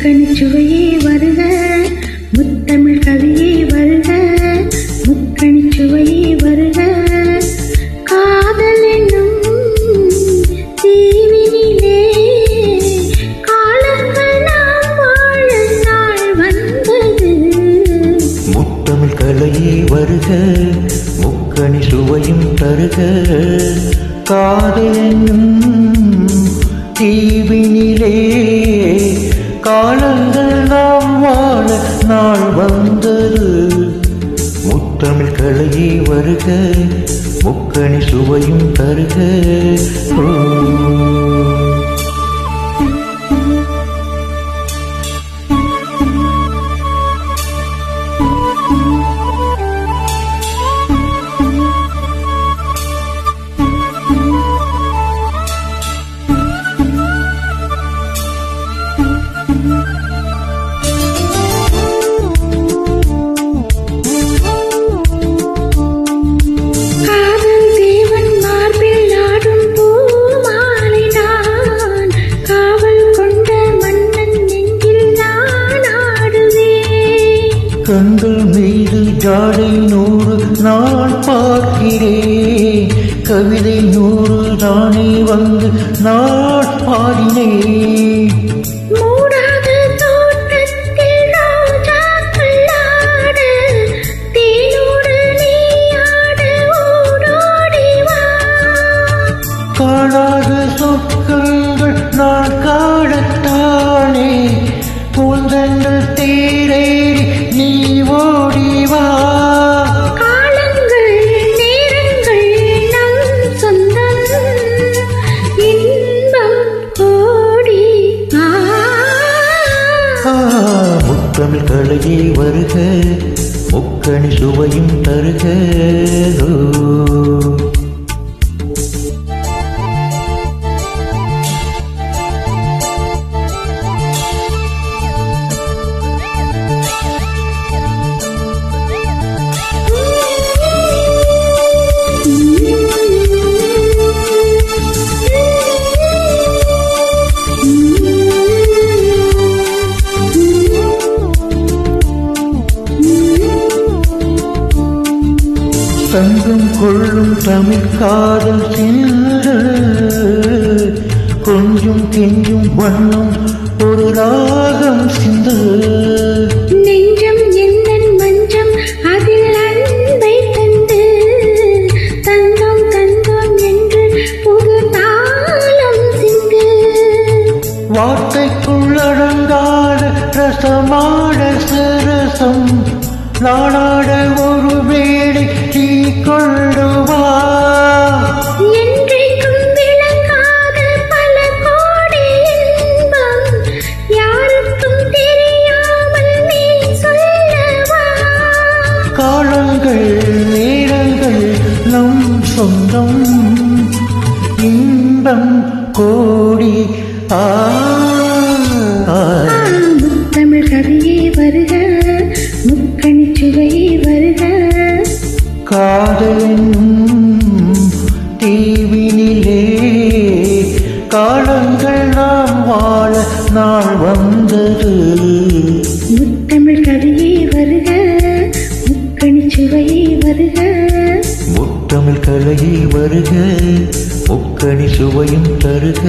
முக்கணிச்சுவையே வருக, முத்தமிழ் கவியே வருக, முக்கணிச்சுவையே வருக. காதல் என்னும் தீவினிலே காலங்கள் நாம் வாழ நாள் வந்தது. முத்தமிழ் கலையே வருக, முக்கணி சுவையும் தருக. காதல் என்னும் தீவினிலே காலங்கள் நாம் வாழ நாள் வந்தது. முத்தமிழ் கலையே வருக, முக்கணி சுவையும் தருக. கண்கள் மீது ஜாடை 100 நான் பார்க்கிறேன், கவிதை 100 நானே வந்து நான் பாடினேன். காணாத சொற்கள் நான் காணத்தானே பூந்தங்கள் தேரேறி நீ ஓடிவா. காலங்கள் நேரங்கள் நம் சொந்தம், இன்பம் ஓடி. முத்தமிழ் கலையே வருக, முக்கணி சுவையும் தருக. தங்கம் கொள்ளும் தமிழ் காதல் சிந்து, கொஞ்சம் கெஞ்சும் வண்ணம் ஒரு ராகம் சிந்து. நெஞ்சம் எந்தன் மஞ்சம் அதில் அன்பை தந்து, தங்கம் தங்கம் என்று புது தாளம் சிந்து. வார்த்தைக்குள் அடங்காத ரசமாட சரசம் நாடாட ஒரு வேளை நீ கொள்ளுவா. என்றைக்கும் விளங்காத பல கோடி இன்பம் யாருக்கும் தெரியாமல் நீ சொல்லவா. காலங்கள் நேரங்கள் நம் சொந்தம், இன்பம் கோடி. முத்தமிழ் கவியே வருக, முக்கணி சுவையே வருக. காதலும் தீவினிலே காலங்கள் நாம் வாழ நாள் வந்தது. முத்தமிழ் கவியே வருக, முக்கணி சுவையே வருக. முத்தமிழ் கலையே வருக, முக்கணி சுவையும் தருக.